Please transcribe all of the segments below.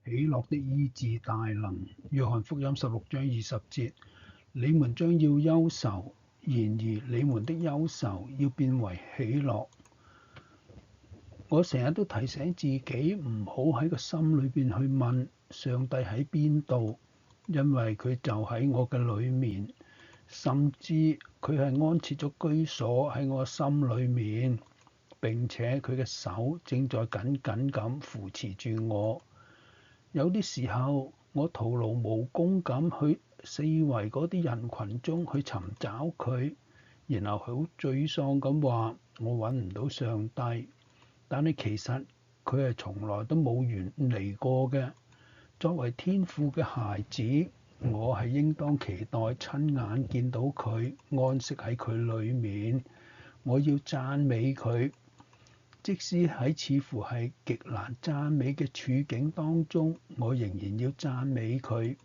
喜樂的醫治大能。約翰福音16章20節，你們將要憂愁，然而你們的憂愁要變為喜樂。我成日都提醒自己唔好喺個心裏邊去問上帝喺邊度，因為佢就喺我嘅裏面，甚至佢係安設咗居所喺我心裏面，並且佢嘅手正在緊緊咁扶持住我。有啲時候我徒勞無功咁去四圍嗰啲人群中去尋找佢，然後好沮喪咁話我揾唔到上帝。但係其實佢係從來都冇遠離過嘅。作為天父嘅孩子，我係應當期待親眼見到佢安息喺佢裏面。我要讚美佢，即使喺似乎係極難讚美嘅處境當中，我仍然要讚美佢。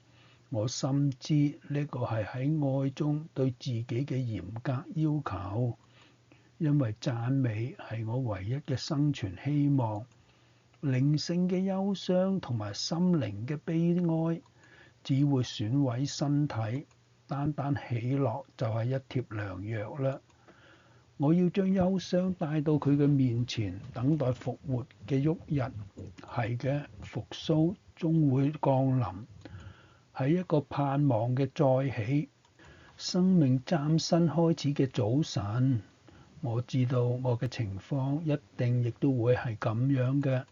我深知呢個係喺愛中對自己嘅嚴格要求。因為讚美係我唯一嘅生存希望，靈性嘅憂傷同埋心靈嘅悲哀只會損毀身體，單單喜樂就係一帖良藥啦。我要將憂傷帶到佢嘅面前，等待復活嘅旭日。係嘅，復甦終會降臨，係一個盼望嘅再起，生命嶄新開始嘅早晨。我知道我嘅情況一定亦都會係咁樣嘅。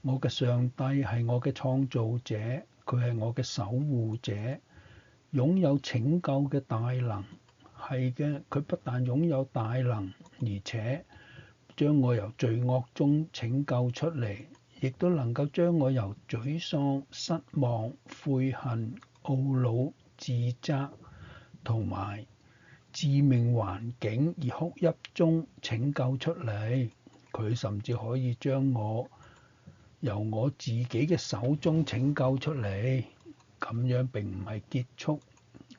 我嘅上帝係我嘅創造者，佢係我嘅守護者，擁有拯救嘅大能。係嘅，佢不但擁有大能，而且將我由罪惡中拯救出嚟，亦都能夠將我由沮喪、失望、悔恨、懊惱、自責同埋致命環境而哭泣中拯救出嚟。佢甚至可以將我由我自己嘅手中拯救出嚟。咁樣並唔係結束，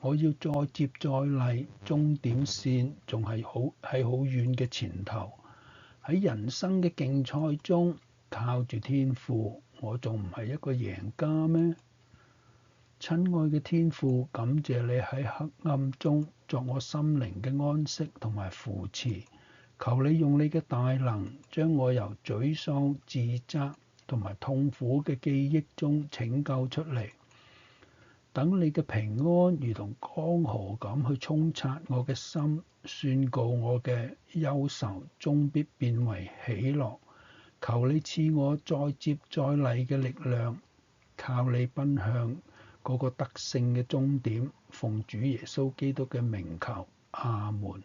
我要再接再厲，終點線仲係好遠嘅前頭。喺人生嘅競賽中，靠住天父，我仲唔係一個贏家咩？親愛嘅天父，感謝你喺黑暗中作我心靈嘅安息同埋扶持。求你用你嘅大能，將我由沮喪、自責同埋痛苦嘅記憶中拯救出嚟。等你嘅平安如同江河咁去沖刷我嘅心，宣告我嘅憂愁終必變為喜樂。求你賜我再接再厲嘅力量，靠你奔向嗰個得勝嘅終點。奉主耶穌基督嘅名求，阿門。